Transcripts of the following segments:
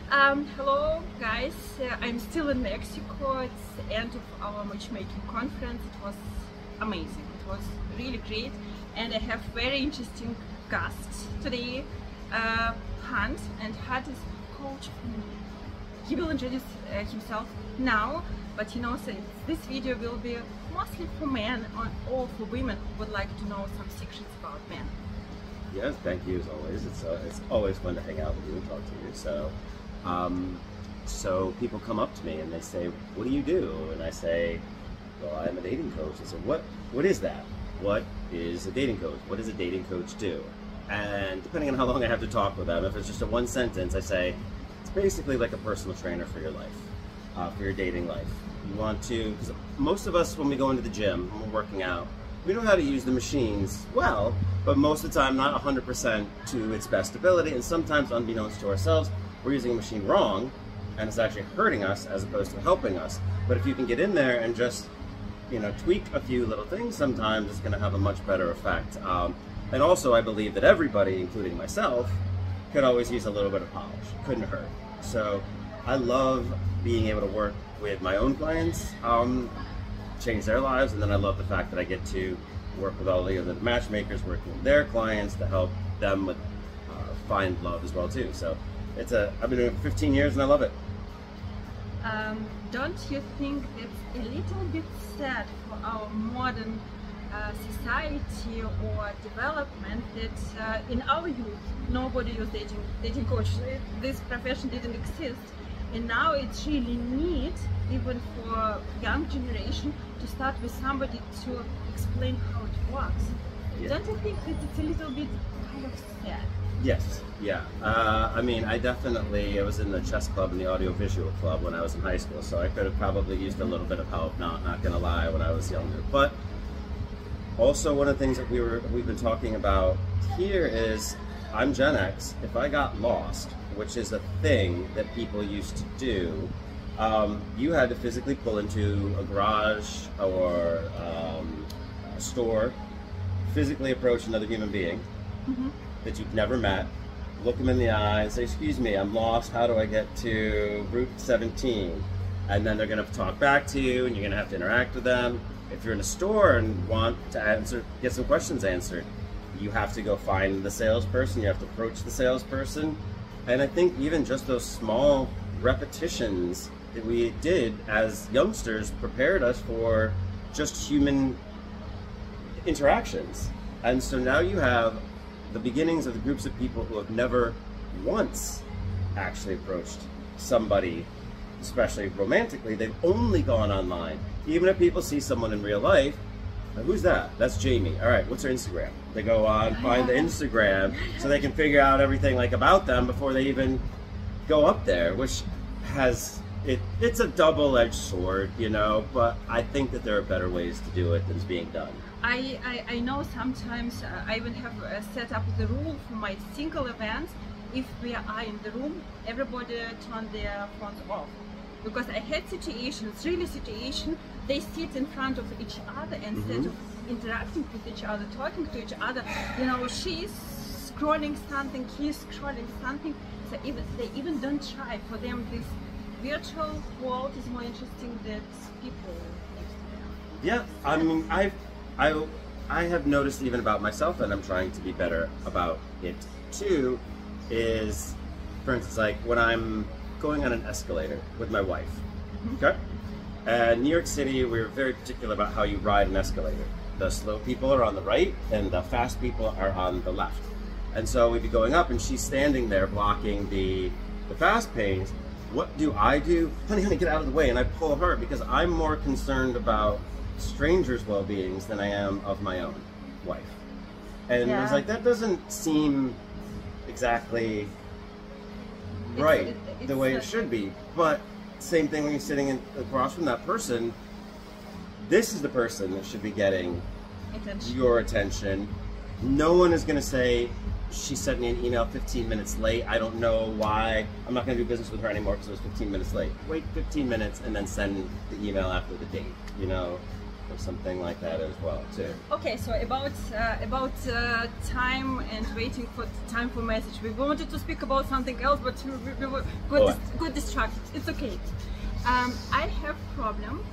Hello guys, I'm still in Mexico. It's the end of our matchmaking conference. It was amazing. It was really great, and I have very interesting guests today. Hunt, and Hunt is coach. He will introduce himself now, but since this video will be mostly for men or for women who would like to know some secrets about men. Yes, thank you as always. It's always fun to hang out with you and talk to you. So people come up to me and they say, "What do you do?" And I say, "Well, I'm a dating coach." They say, "What is that? What is a dating coach? What does a dating coach do?" And depending on how long I have to talk with them, if it's just a one sentence, I say, it's basically like a personal trainer for your life, for your dating life. You want to, because most of us, when we go into the gym, when we're working out, we know how to use the machines well, but most of the time not 100% to its best ability, and sometimes unbeknownst to ourselves, we're using a machine wrong, and it's actually hurting us as opposed to helping us. But if you can get in there and just, tweak a few little things, sometimes it's going to have a much better effect. And also, I believe that everybody, including myself, could always use a little bit of polish. Couldn't hurt. So I love being able to work with my own clients, change their lives, and then I love the fact that I get to work with all the other matchmakers, working with their clients to help them with find love as well too. So I've been doing it for 15 years and I love it. Don't you think it's a little bit sad for our modern society or development that in our youth nobody used dating coach? This profession didn't exist, and now it's really neat, even for young generation, to start with somebody to explain how it works. Yeah. Don't you think that it's a little bit kind of sad? Yes, yeah. I was in the chess club and the audiovisual club when I was in high school, so I could have probably used a little bit of help, not gonna lie, when I was younger. But also one of the things that we've been talking about here is, I'm Gen X. If I got lost, which is a thing that people used to do, you had to physically pull into a garage or a store, physically approach another human being that you've never met, look them in the eye and say, "Excuse me, I'm lost. How do I get to Route 17? And then they're going to talk back to you, and you're going to have to interact with them. If you're in a store and want to get some questions answered, you have to go find the salesperson. You have to approach the salesperson. And I think even just those small repetitions that we did as youngsters prepared us for just human interactions. And so now you have the beginnings of the groups of people who have never once actually approached somebody, especially romantically. They've only gone online. Even if people see someone in real life, who's that? That's Jamie. All right, what's her Instagram? They go on, find the Instagram, so they can figure out everything about them before they even go up there, which it's a double-edged sword, but I think that there are better ways to do it than's being done. I know sometimes I even have set up the rule for my single events. If we are in the room, everybody turn their phones off. Because I had situations, they sit in front of each other, and instead of interacting with each other, talking to each other, she's scrolling something, he's scrolling something. So they even don't try. For them, this virtual world is more interesting than people next to them. Yeah, I mean, I have noticed even about myself, and I'm trying to be better about it too, is, for instance, like when I'm going on an escalator with my wife, okay? In New York City, we're very particular about how you ride an escalator. The slow people are on the right, and the fast people are on the left. And so we'd be going up, and she's standing there blocking the fast pace. What do? Honey, get out of the way. And I pull her because I'm more concerned about strangers' well-beings than I am of my own wife. And I was like, that doesn't seem exactly right, the way it should be. But same thing when you're sitting across from that person, this is the person that should be getting your attention. No one is going to say, she sent me an email 15 minutes late, I don't know why, I'm not going to do business with her anymore because it was 15 minutes late. Wait 15 minutes and then send the email after the date, or something like that as well too. Okay, so about time and waiting for time for message. We wanted to speak about something else, but we were got distracted. It's okay. I have problem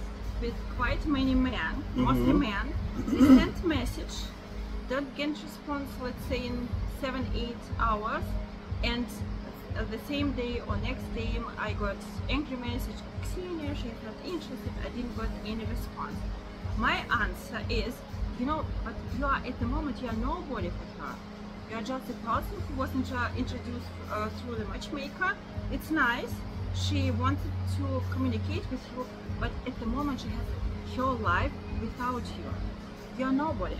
with quite many men, mostly men. They send message, don't get response, let's say in 7-8 hours, and the same day or next day I got angry message, Xenia, she's not interested, I didn't get any response. My answer is, you know, but you are at the moment, you are nobody for her. You are just a person who was introduced through the matchmaker. It's nice, she wanted to communicate with you, but at the moment she has her life without you. You are nobody.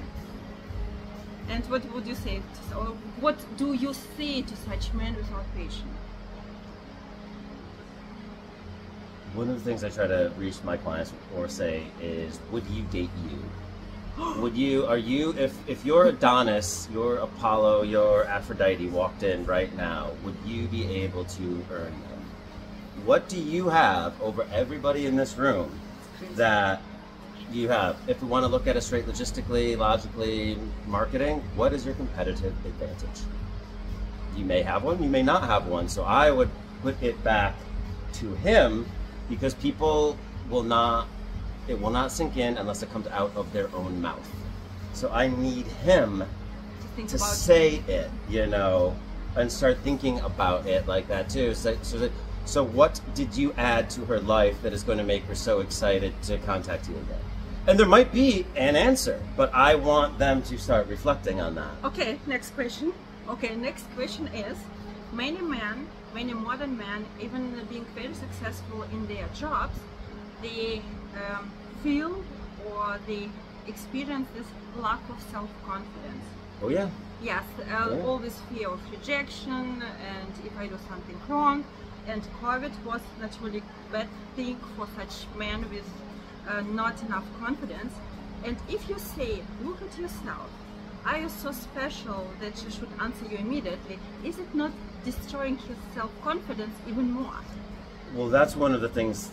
And what would you say? Or what do you say to such men without patience? One of the things I try to reach my clients or say is, would you date you? Would you, if your Adonis, your Apollo, your Aphrodite walked in right now, would you be able to earn them? What do you have over everybody in this room that you have? If we want to look at it straight logistically, logically, marketing, what is your competitive advantage? You may have one, you may not have one. So I would put it back to him, because people will not, it will not sink in unless it comes out of their own mouth. So I need him to say it, you know, and start thinking about it like that too. So what did you add to her life that is going to make her so excited to contact you again? And there might be an answer, but I want them to start reflecting on that. Okay, next question. Okay, next question is, many men, many modern men, even being very successful in their jobs, they feel or they experience this lack of self-confidence. Oh yeah? Yes, all this fear of rejection, and if I do something wrong. And COVID was naturally a bad thing for such men with not enough confidence. And if you say, look at yourself, are you so special that she should answer you immediately? Is it not destroying his self-confidence even more? Well, that's one of the things.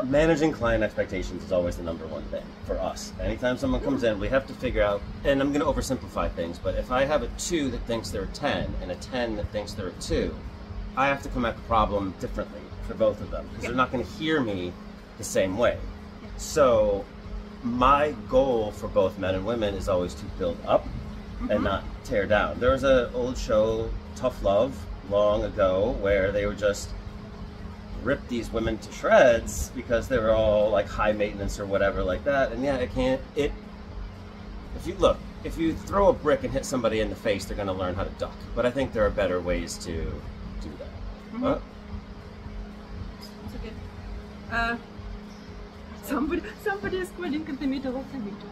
Managing client expectations is always the #1 thing for us. Anytime someone comes in, we have to figure out, and I'm going to oversimplify things, but if I have a 2 that thinks they're a 10 and a 10 that thinks they're a 2, I have to come at the problem differently for both of them, because they're not going to hear me the same way. So my goal for both men and women is always to build up and not tear down. There was an old show, Tough Love, long ago, where they would just rip these women to shreds because they were all like high maintenance or whatever like that. And yeah, if you throw a brick and hit somebody in the face, they're going to learn how to duck. But I think there are better ways to do that. It's okay. Somebody is calling in the middle of the meeting.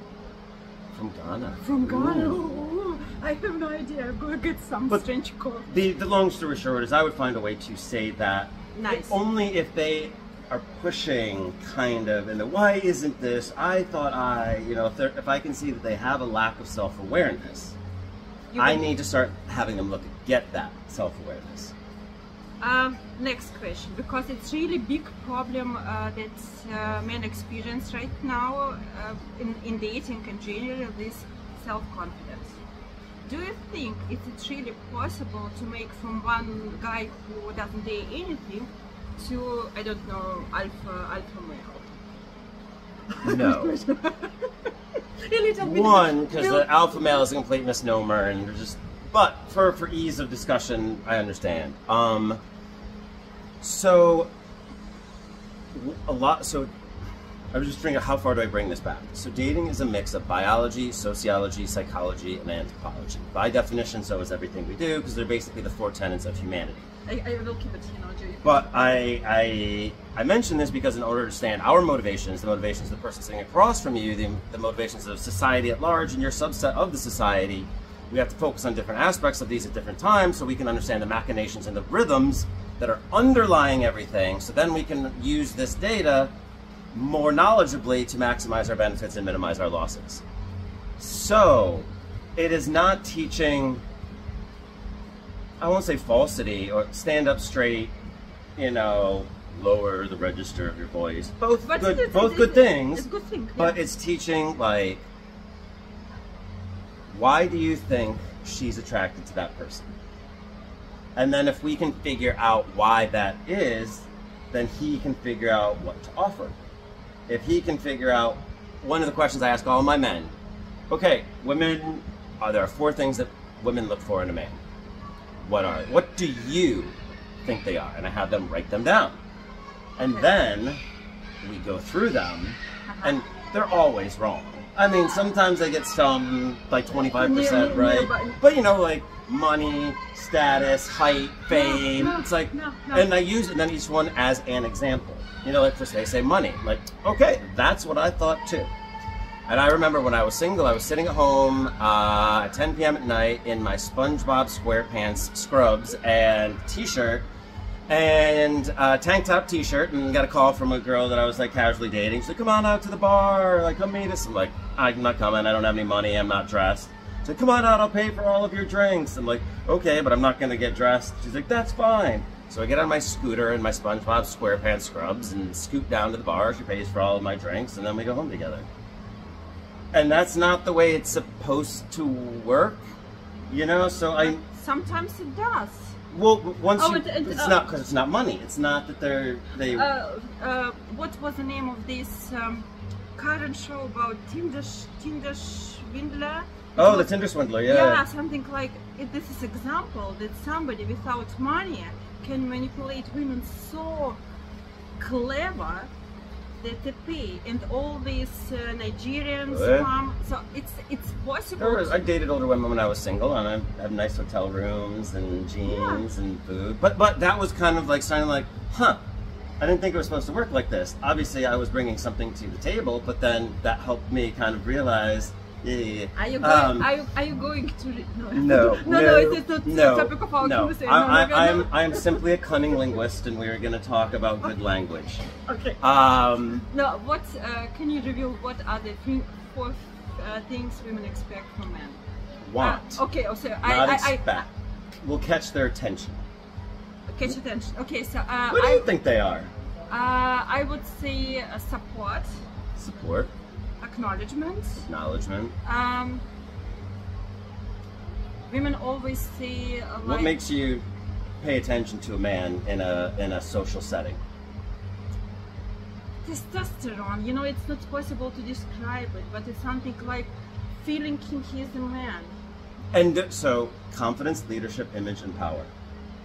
From Ghana. From Ghana. Ooh, I have no idea. I'm going to get some strange call. The long story short is I would find a way to say that only if they are pushing kind of, and why isn't this? I thought if I can see that they have a lack of self-awareness, I need to start having them get that self-awareness. Next question, because it's really big problem that men experience right now in dating in general, this self-confidence. Do you think it's really possible to make from one guy who doesn't date anything to, I don't know, alpha male? No. One, because the alpha male is a complete misnomer, and but for ease of discussion, I understand. So I was just thinking, how far do I bring this back? So dating is a mix of biology, sociology, psychology, and anthropology. By definition, so is everything we do, because they're basically the 4 tenets of humanity. I will keep it, But I mention this because in order to understand our motivations, the motivations of the person sitting across from you, the motivations of society at large, and your subset of the society, we have to focus on different aspects of these at different times so we can understand the machinations and the rhythms that are underlying everything, so then we can use this data more knowledgeably to maximize our benefits and minimize our losses. So it is not teaching, I won't say falsity or stand up straight, lower the register of your voice. Both But good, both good things. It's a good thing. But yeah. it's teaching, like, why do you think she's attracted to that person? And then if we can figure out why that is, then he can figure out what to offer. If he can figure out, one of the questions I ask all my men, okay, women, there are 4 things that women look for in a man. What do you think they are? And I have them write them down. And then we go through them, and they're always wrong. I mean, sometimes I get some, like 25% right. But you know, like money, status, height, fame. It's like, and I use it then each one as an example. You know, like for say money. Like, okay, that's what I thought too. And I remember when I was single, I was sitting at home at 10 p.m. at night in my SpongeBob SquarePants scrubs and t-shirt and tank top t-shirt, and got a call from a girl that I was like casually dating. She's like, come on out to the bar, like come meet us. I'm like, I'm not coming, I don't have any money, I'm not dressed. She's like, come on out, I'll pay for all of your drinks. I'm like, okay, but I'm not gonna get dressed. She's like, that's fine. So I get on my scooter in my SpongeBob SquarePants scrubs and scoot down to the bar. She pays for all of my drinks, and then we go home together. And that's not the way it's supposed to work, you know. So sometimes it does. Well, once it's not, because it's not money. It's not that they. What was the name of this current show about Tinder swindler? Oh, the Tinder swindler, yeah. Yeah, something like this is example that somebody without money can manipulate women so clever that they pay, and all these Nigerians come. So it's possible. I dated older women when I was single, and I have nice hotel rooms and jeans and food. But that was kind of like sounding like, huh, I didn't think it was supposed to work like this. Obviously, I was bringing something to the table, but then that helped me kind of realize. Yeah. Are you going to? No, it's not the topic of our conversation. I am simply a cunning linguist, and we are going to talk about good language. Okay. No, what can you reveal? What are the 4 things women expect from men? Want. Okay, so not expect. We'll catch their attention. Catch attention. Okay, so what do you think they are? I would say support. Support. Acknowledgement. Acknowledgement. Women always say like, what makes you pay attention to a man in a social setting? Testosterone. You know, it's not possible to describe it, but it's something like feeling he is a man. And so, confidence, leadership, image, and power.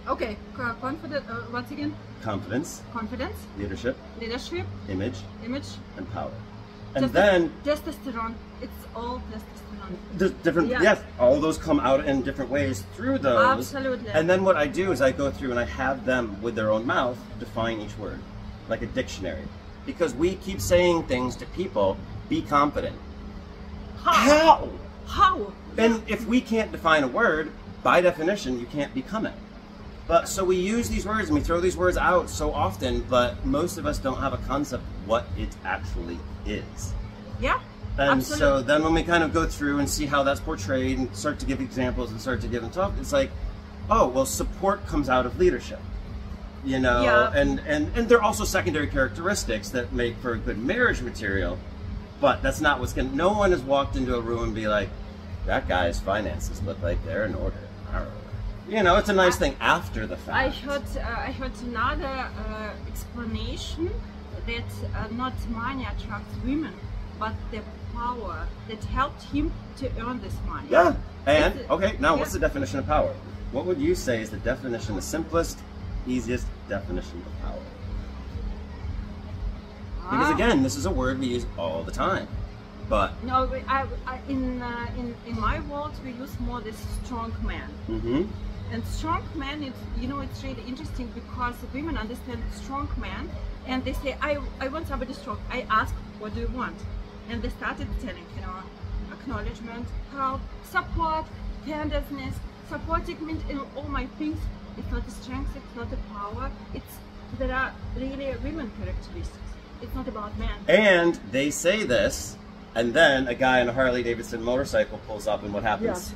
Okay, confidence. Once again. Confidence. Confidence. Leadership. Leadership. Image. Image. And power. And then testosterone. It's all testosterone. There's different. Yes, all those come out in different ways through those. Absolutely. And then what I do is I go through and I have them with their own mouth define each word, like a dictionary, because we keep saying things to people. Be confident. How? How? And if we can't define a word, by definition, you can't become it. But so we use these words and we throw these words out so often, but most of us don't have a concept of what it actually is. Yeah. And absolutely. So then when we kind of go through and see how that's portrayed and start to give examples and start to give them talk, it's like, oh, well, support comes out of leadership. You know, and there are also secondary characteristics that make for a good marriage material, but that's not what's going to, no one has walked into a room and be like, that guy's finances look like they're in order. You know, it's a nice thing after the fact. I heard another explanation that not money attracts women, but the power that helped him to earn this money. Yeah, and okay, now what's the definition of power? What would you say is the definition, the simplest, easiest definition of power? Because again, this is a word we use all the time. But no, in my world we use more this strong man. Mm-hmm. And strong man, it's really interesting because women understand strong man, and they say, I want somebody strong. I ask, what do you want? And they started telling, acknowledgement, help, support, tenderness, supporting me in all my things. It's not a strength, it's not a power. There are really women characteristics. It's not about men. And they say this, and then a guy on a Harley-Davidson motorcycle pulls up, and what happens?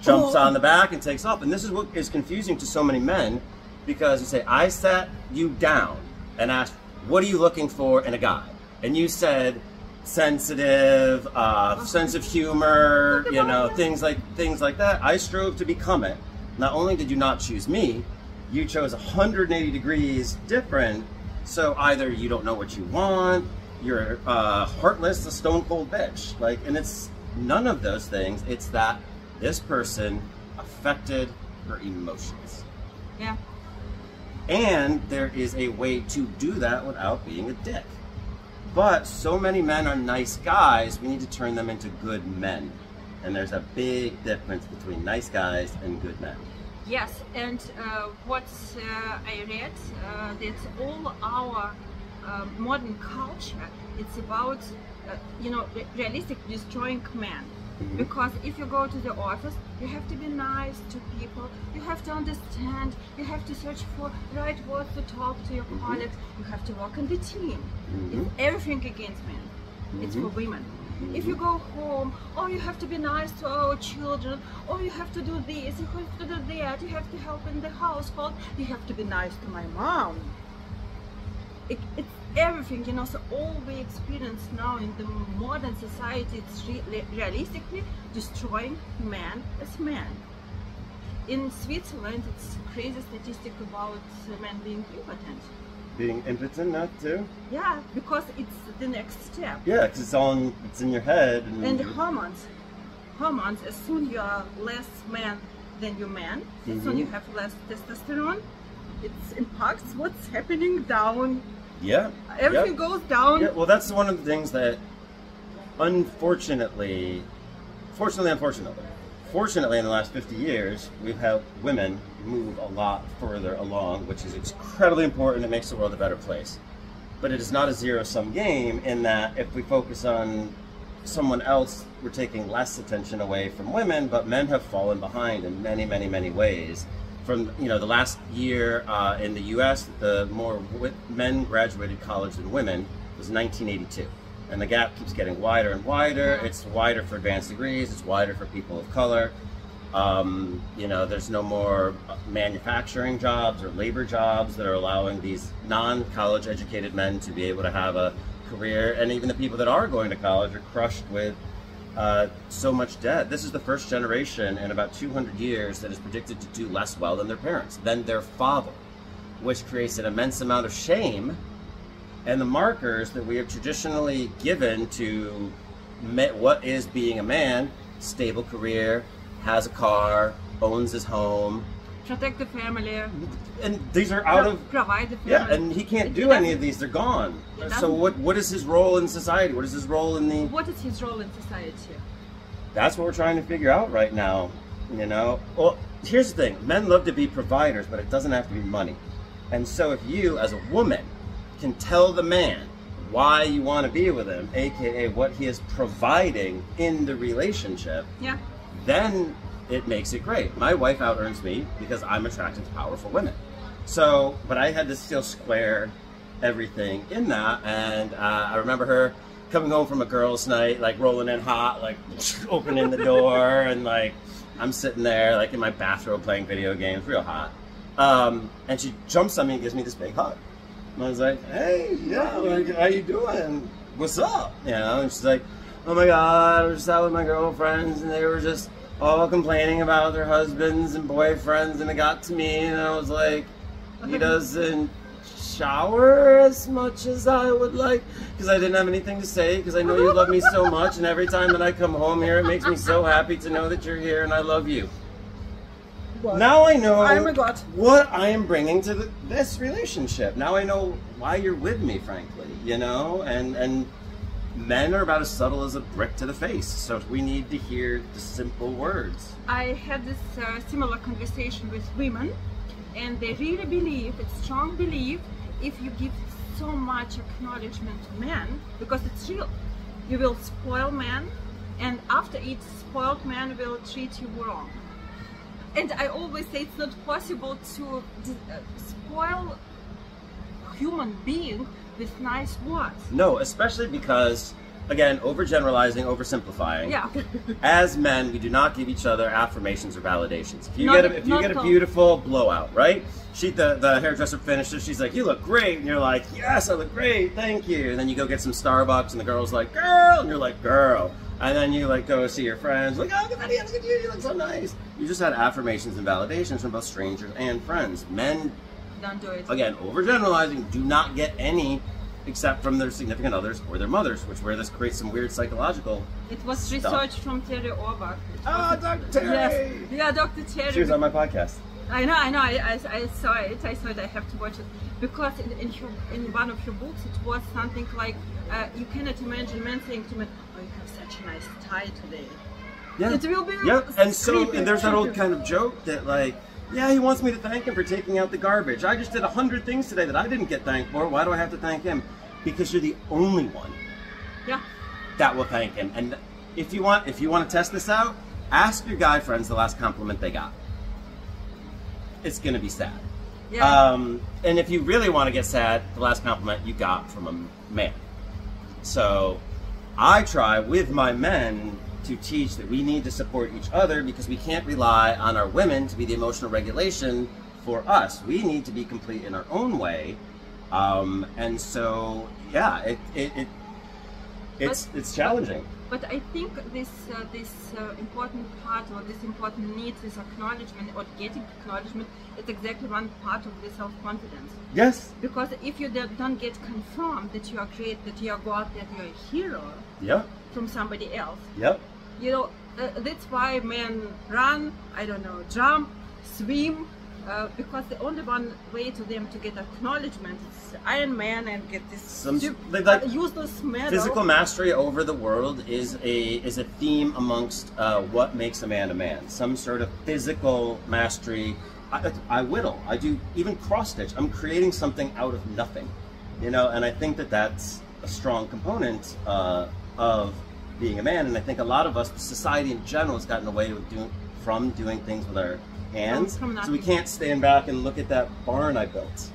Jumps on the back and takes off. And this is what is confusing to so many men, because you say, I sat you down. and asked, what are you looking for in a guy? And you said sensitive, sense of humor, you know, things like that. I strove to become it. Not only did you not choose me, you chose 180 degrees different. So either you don't know what you want, you're heartless, a stone cold bitch. Like, and it's none of those things. It's that this person affected her emotions. Yeah. And there is a way to do that without being a dick. But so many men are nice guys, we need to turn them into good men. And there's a big difference between nice guys and good men. Yes, and what I read, that all our modern culture, it's about, you know, realistic destroying men. Mm-hmm. Because if you go to the office, you have to be nice to people, you have to understand, you have to search for right words to talk to your Mm-hmm. colleagues, you have to work in the team. Mm-hmm. It's everything against men. Mm-hmm. It's for women. Mm-hmm. If you go home, oh, you have to be nice to our children, oh, you have to do this, you have to do that, you have to help in the household, you have to be nice to my mom. It's everything, you know, so all we experience now in the modern society, it's realistically destroying man as man. In Switzerland, it's crazy statistic about men being impotent. Being impotent, not too? Yeah, because it's the next step. Yeah, because it's in your head. And hormones. Hormones, as soon you are less man than you man, as soon you have less testosterone, it impacts what's happening down. Yeah. Everything goes down. Yeah, well, that's one of the things that, fortunately, in the last 50 years, we've helped women move a lot further along, which is incredibly important. It makes the world a better place. But it is not a zero-sum game in that if we focus on someone else, we're taking less attention away from women, but men have fallen behind in many, many, many ways. From, you know, the last year in the US, the more men graduated college than women was 1982. And the gap keeps getting wider and wider. It's wider for advanced degrees, it's wider for people of color. You know, there's no more manufacturing jobs or labor jobs that are allowing these non-college educated men to be able to have a career. And even the people that are going to college are crushed with so much debt. This is the first generation in about 200 years that is predicted to do less well than their parents, than their father, which creates an immense amount of shame. And the markers that we have traditionally given to what is being a man: stable career, has a car, owns his home, Protect the family. and these are out of provide the family. yeah, and he can't do any of these. They're gone. So what is his role in society? What is his role in the? What is his role in society? That's what we're trying to figure out right now. You know. Well, here's the thing: men love to be providers, but it doesn't have to be money. And so, if you, as a woman, can tell the man why you want to be with him, aka what he is providing in the relationship, Yeah. then it makes it great. My wife out-earns me because I'm attracted to powerful women. So, but I had to still square everything in that, and I remember her coming home from a girls' night, like rolling in hot, like opening the door, and like I'm sitting there like in my bathrobe playing video games, real hot. And she jumps on me and gives me this big hug. And I was like, hey, yeah, like, how you doing? What's up? You know, and she's like, oh my God, I was just out with my girlfriends and they were just all complaining about their husbands and boyfriends, and it got to me and I was like, he doesn't shower as much as I would like, because I didn't have anything to say, because I know you love me so much, and every time that I come home here, it makes me so happy to know that you're here and I love you. What? Now I know what I am bringing to this relationship. Now I know why you're with me, frankly, you know, and men are about as subtle as a brick to the face, so we need to hear the simple words. I had this similar conversation with women, and they really believe, it's strong belief, if you give so much acknowledgement to men, because it's real, you will spoil men, and after it, spoiled man will treat you wrong. And I always say it's not possible to spoil a human being with nice words. No, especially because again, overgeneralizing, oversimplifying. Yeah. As men, we do not give each other affirmations or validations. If you get a all. beautiful blowout, right? The hairdresser finishes, she's like, you look great. And you're like, yes, I look great, thank you. And then you go get some Starbucks and the girl's like, girl. And you're like, girl. And then you like go see your friends, like, oh, look at you, you look so nice. You just had affirmations and validations from both strangers and friends. Men, don't do it. Again, overgeneralizing, do not get any except from their significant others or their mothers, where this creates some weird psychological It was stuff. research from Terry Orbach. Oh, Dr. Terry! Yes. Yeah, Dr. Terry. She was on my podcast. I know, I saw it, I have to watch it. Because in one of your books, it was something like, you cannot imagine men saying to men, oh, you have such a nice tie today. Yeah. It will be and there's that old kind of joke that like, yeah, he wants me to thank him for taking out the garbage. I just did 100 things today that I didn't get thanked for. Why do I have to thank him? Because you're the only one that will thank him. And if you want to test this out, ask your guy friends the last compliment they got. It's gonna be sad. Yeah. And if you really want to get sad, the last compliment you got from a man. So I try with my men to teach that we need to support each other because we can't rely on our women to be the emotional regulation for us. We need to be complete in our own way. And so, yeah, it's challenging. But I think this important part, or this important need, is acknowledgement, or getting acknowledgement, is exactly one part of the self-confidence. Yes. Because if you don't get confirmed that you are great, that you are God, that you are a hero from somebody else, you know, that's why men run, I don't know, jump, swim, because the only one way to them to get acknowledgement is Iron Man and get this useless medal. Physical mastery over the world is a theme amongst what makes a man. Some sort of physical mastery. I whittle. I do even cross stitch. I'm creating something out of nothing, you know. And I think that that's a strong component of being a man. And I think a lot of us, society in general, has gotten away from doing things with our hands, so we can't stand back and look at that barn I built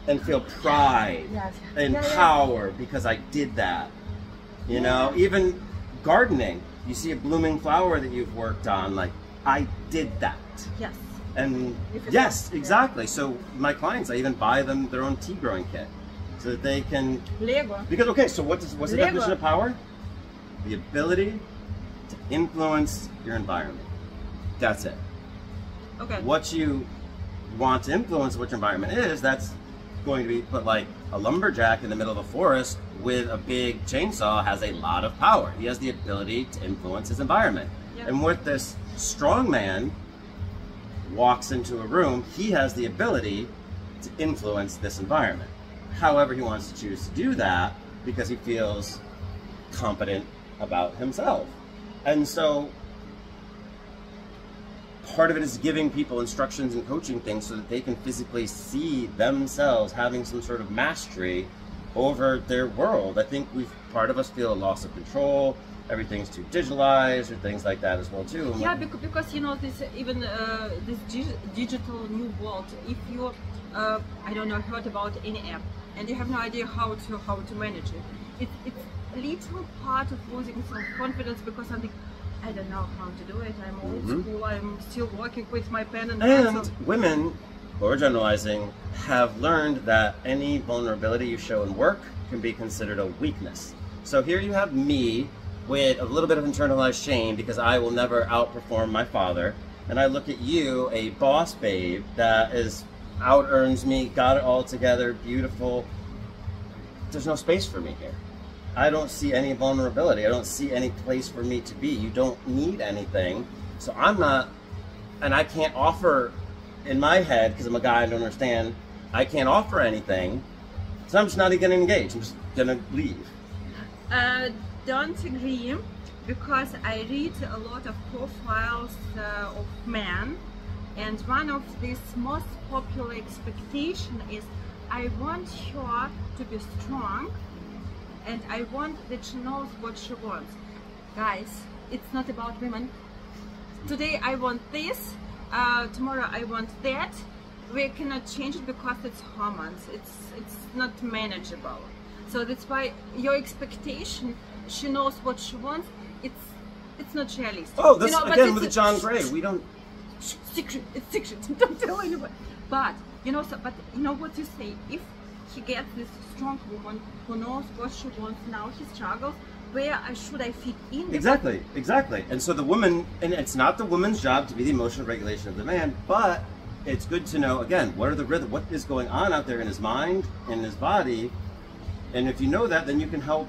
and feel pride and power because I did that. You know, even gardening, you see a blooming flower that you've worked on, like, I did that. Yes. And yes, exactly. So my clients, I even buy them their own tea growing kit so that they can Lego. Because so what's the definition of power? The ability to influence your environment. That's it. Okay. What you want to influence what your environment is, that's going to be, but like a lumberjack in the middle of the forest with a big chainsaw has a lot of power. He has the ability to influence his environment. Yep. And with this strong man walks into a room, he has the ability to influence this environment. However he wants to choose to do that because he feels competent about himself. And so part of it is giving people instructions and coaching things so that they can physically see themselves having some sort of mastery over their world. I think part of us feel a loss of control. Everything's too digitalized or things like that as well too. Yeah, because you know this digital new world. If you I don't know, heard about any app and you have no idea how to manage it, it's a little part of losing self-confidence because I don't know how to do it. I'm old school. I'm still working with my pen and pencil. And women, overgeneralizing, have learned that any vulnerability you show in work can be considered a weakness. So here you have me with a little bit of internalized shame because I will never outperform my father, and I look at you, a boss babe that out-earns me, got it all together, beautiful. There's no space for me here. I don't see any vulnerability. I don't see any place for me to be. You don't need anything. So I'm not, and I can't offer, in my head, because I'm a guy, I don't understand, I can't offer anything. So I'm just not going to engage. I'm just going to leave. Don't agree, because I read a lot of profiles of men, and one of these most popular expectation is, I want her to be strong, and I want that she knows what she wants. Guys, it's not about women. Today I want this, tomorrow I want that. We cannot change it because it's hormones. It's not manageable. So that's why your expectation she knows what she wants, it's not realistic. Oh, this, you know, again with the John Gray, we don't... Secret, it's secret, don't tell anyone. But, you know, but you know what you say, if he gets this strong woman who knows what she wants, now he struggles, where should I fit in? Exactly, exactly. And so the woman, and it's not the woman's job to be the emotional regulation of the man, but it's good to know, again, what are the rhythm, what is going on out there in his mind, in his body, and if you know that, then you can help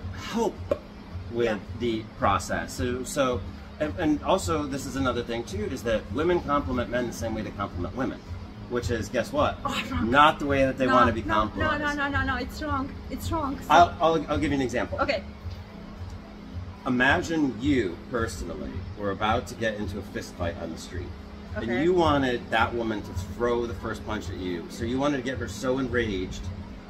with the process. So and also this is another thing too, is that women compliment men the same way they compliment women, which is, guess what? Oh, not the way that they want to be complimented. No, it's wrong. It's wrong. So, I'll give you an example. Okay. Imagine you personally were about to get into a fist fight on the street. Okay. And you wanted that woman to throw the first punch at you. So you wanted to get her so enraged.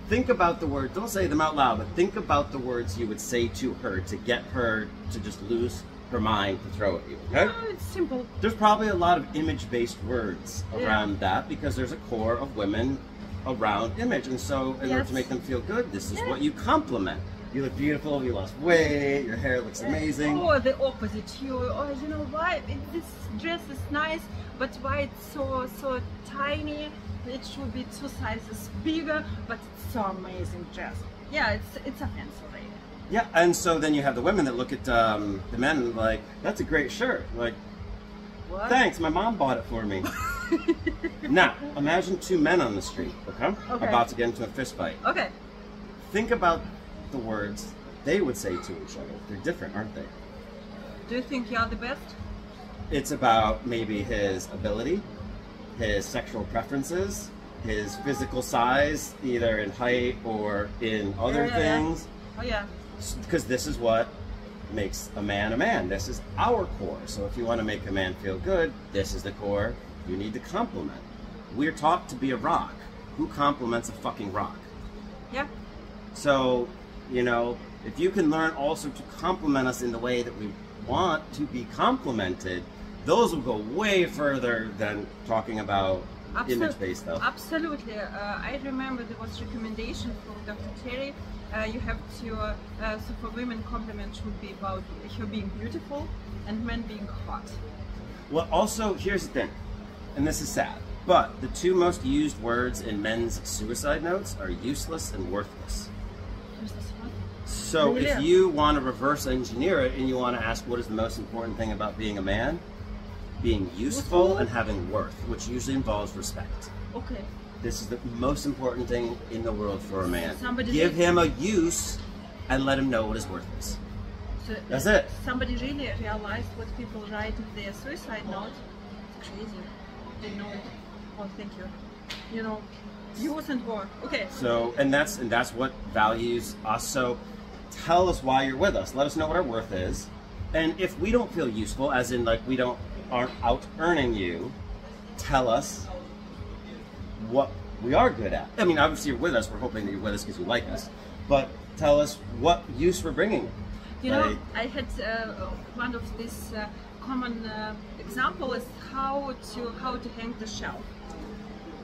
Think about the words, don't say them out loud, but think about the words you would say to her to get her to just lose her mind to throw at you, okay? No, it's simple. There's probably a lot of image-based words around that, because there's a core of women around image. And so in order to make them feel good, this is what you compliment. You look beautiful, you lost weight, your hair looks amazing. Or the opposite, you know why, this dress is nice, but why it's so tiny? It should be 2 sizes bigger, but it's so amazing dress. Yeah, it's offensive. Yeah, and so then you have the women that look at the men like, that's a great shirt. Like, what? Thanks, my mom bought it for me. Now, imagine 2 men on the street, okay? About to get into a fist fight. Okay. Think about the words they would say to each other. They're different, aren't they? Do you think you're the best? It's about maybe his ability, his sexual preferences, his physical size, either in height or in other things. Oh yeah. Because this is what makes a man a man. This is our core. So if you want to make a man feel good, this is the core. You need to compliment. We're taught to be a rock. Who compliments a fucking rock? Yeah. So, you know, if you can learn also to compliment us in the way that we want to be complimented, those will go way further than talking about image-based stuff. Absolutely. I remember there was recommendation from Dr. Terry. You have to, so for women, compliment should be about her being beautiful and men being hot. Well, also, here's the thing, and this is sad, but the 2 most used words in men's suicide notes are useless and worthless. So if you want to reverse engineer it and you want to ask what is the most important thing about being a man, being useful and having worth, which usually involves respect. Okay. This is the most important thing in the world for a man. Give him a use and let him know what his worth is. So that's it. Somebody really realized what people write in their suicide note. It's crazy. They know it. Oh, thank you. You know, use and work. Okay. So, and that's what values us. So, tell us why you're with us. Let us know what our worth is. And if we don't feel useful, as in like we aren't out earning you, tell us what we are good at. I mean, obviously you're with us. We're hoping that you're with us because you like us. But tell us what use we're bringing. You know, I had one of these common example is how to hang the shelf.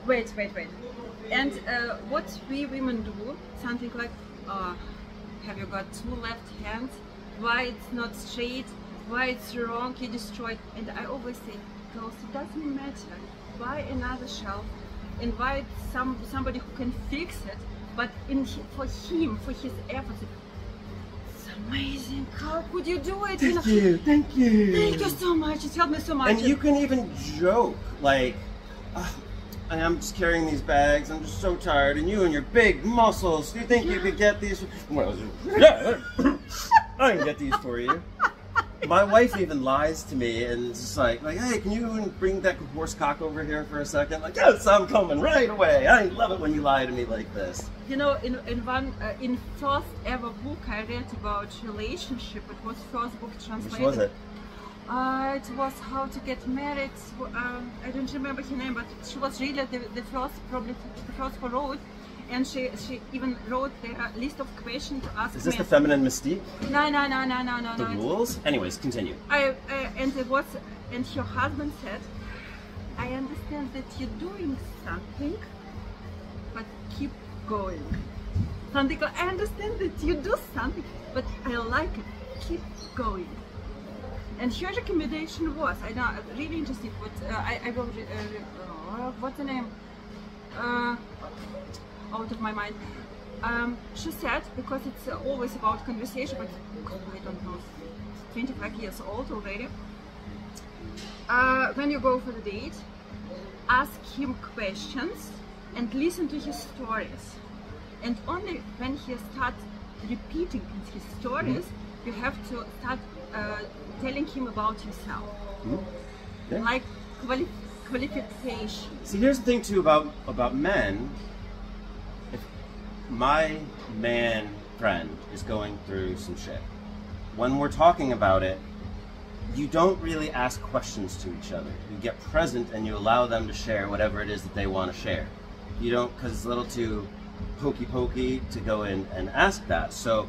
Wait. And what we women do, something like, have you got 2 left hands? Why it's not straight? Why it's wrong? You destroyed. And I always say, girls, it doesn't matter. Buy another shelf. Invite somebody who can fix it. But for him, for his efforts, it's amazing. How could you do it? Thank you. Thank you so much. It helped me so much. And you can even joke like, I'm just carrying these bags. I'm just so tired. And you and your big muscles. Do you think you could get these? Well, yeah, I can get these for you. My wife even lies to me and it's just like, hey, can you bring that horse cock over here for a second? Like, yes, I'm coming right away. I love it when you lie to me like this. You know, in first ever book I read about relationship, it was first book translated. Which was it? It was How to Get Married. I don't remember her name, but she was really the first, probably the first who wrote. And she even wrote a list of questions to ask. Is this the feminine mystique? No. The rules? Anyways, continue. And her husband said, I understand that you're doing something, but keep going. Something like, I understand that you do something, but I like it. keep going. And her recommendation was, I know, really interesting, but I will, what's the name? Out of my mind. She said, because it's always about conversation, but I don't know, 25 years old already. When you go for the date, ask him questions and listen to his stories. And only when he starts repeating his stories, you have to start telling him about yourself. Yeah. Like qualification. See, here's the thing too about men. If my man friend is going through some shit, when we're talking about it, you don't really ask questions to each other. You get present and you allow them to share whatever it is that they want to share. You don't, because it's a little too pokey to go in and ask that. So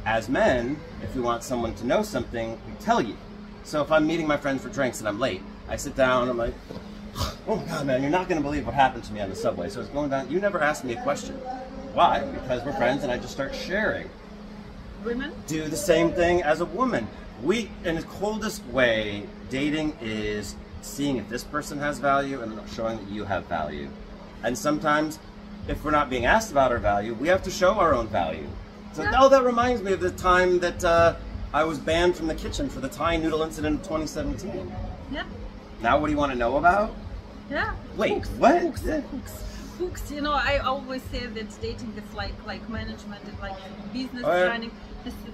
as men, if we want someone to know something, we tell you. So if I'm meeting my friends for drinks and I'm late, I sit down and I'm like, oh my God, man, you're not going to believe what happened to me on the subway. So it's going down, you never asked me a question. Why? Because we're friends and I just start sharing. Women? Do the same thing as a woman. In the coldest way, dating is seeing if this person has value and showing that you have value. And sometimes, if we're not being asked about our value, we have to show our own value. So, oh, that reminds me of the time that I was banned from the kitchen for the Thai noodle incident in 2017. Yeah. Now what do you want to know about? Yeah. Wait, Hooks. what? Hooks. Hooks. You know, I always say that dating is like management and like business running.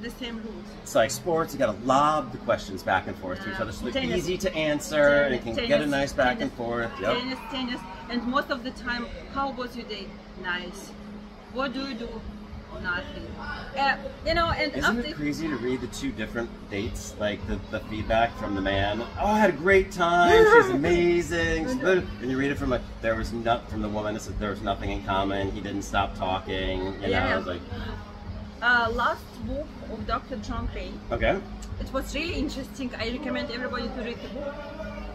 The same rules. It's like sports, you gotta lob the questions back and forth to each other so they're easy to answer and you can get a nice back and forth. Yep. Tennis. And most of the time, how was your day? Nice. What do you do? Nothing. You know, and isn't it crazy to read the two different dates, like the feedback from the man? Oh, I had a great time. She's amazing. And you read it from like there was not from the woman. It said there was nothing in common. He didn't stop talking. You know, I was like. Last book of Dr. John Gray. Okay. It was really interesting. I recommend everybody to read the book.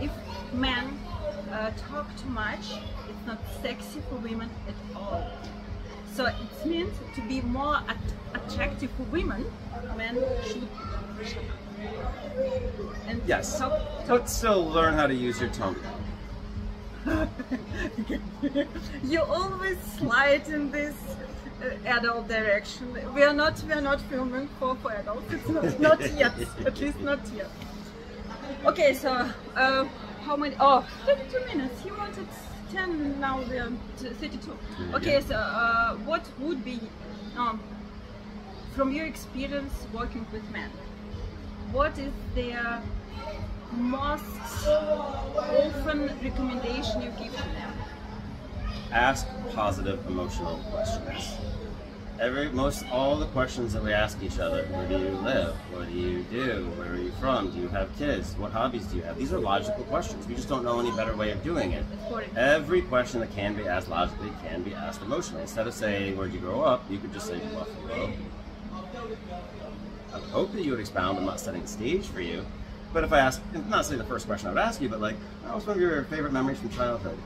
If men talk too much, it's not sexy for women at all. So it means to be more attractive for women, men should shut up. And yes. Talk. Still learn how to use your tongue. You always slide in this adult direction. We are not filming for adults. It's not yet. At least not yet. Okay, so how many? Oh, 32 minutes. He wanted 10. Now we are 32. Okay, so what would be, from your experience working with men, what is their most often recommendation you give to them? Ask positive emotional questions. All the questions that we ask each other: where do you live? What do you do? Where are you from? Do you have kids? What hobbies do you have? These are logical questions. We just don't know any better way of doing it. Every question that can be asked logically can be asked emotionally. Instead of saying, where'd you grow up? You could just say, Buffalo. I would hope that you would expound. I'm not setting the stage for you. But if I ask, not say the first question I would ask you, but like, what's one of your favorite memories from childhood?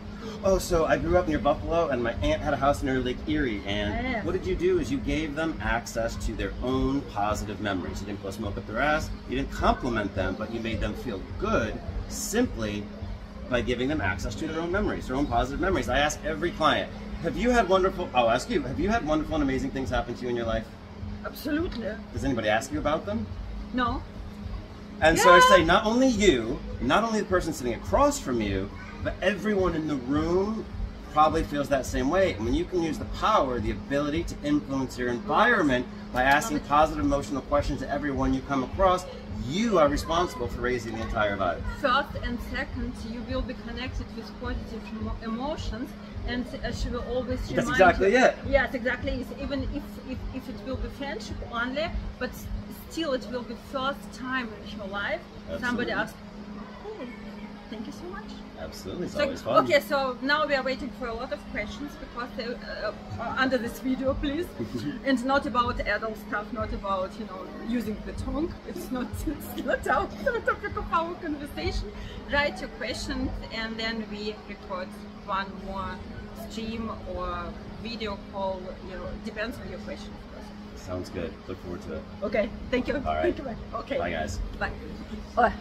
Oh, so I grew up near Buffalo and my aunt had a house near Lake Erie, and what did you do is you gave them access to their own positive memories. You didn't blow smoke up their ass, you didn't compliment them, but you made them feel good simply by giving them access to their own memories, their own positive memories. I ask every client, I'll ask you, have you had wonderful and amazing things happen to you in your life? Absolutely. Does anybody ask you about them? No. And so I say, not only you, not only the person sitting across from you, but everyone in the room probably feels that same way. And when you can use the power, the ability to influence your environment by asking positive emotional questions to everyone you come across, you are responsible for raising the entire vibe. First and second, you will be connected with positive emotions, and she will always remind you. That's exactly it. Yes, exactly. Even if it will be friendship only, but still it will be first time in your life. Absolutely. Somebody asks, hey, thank you so much. Absolutely, it's always fun. Okay, so now we are waiting for a lot of questions because under this video, please, and not about adult stuff, not about using the tongue. It's not our topic of our conversation. Write your questions, and then we record one more stream or video call. Depends on your question. Sounds good. Look forward to it. Okay, thank you. All right. Thank you. Okay. Bye, guys. Bye. Oh.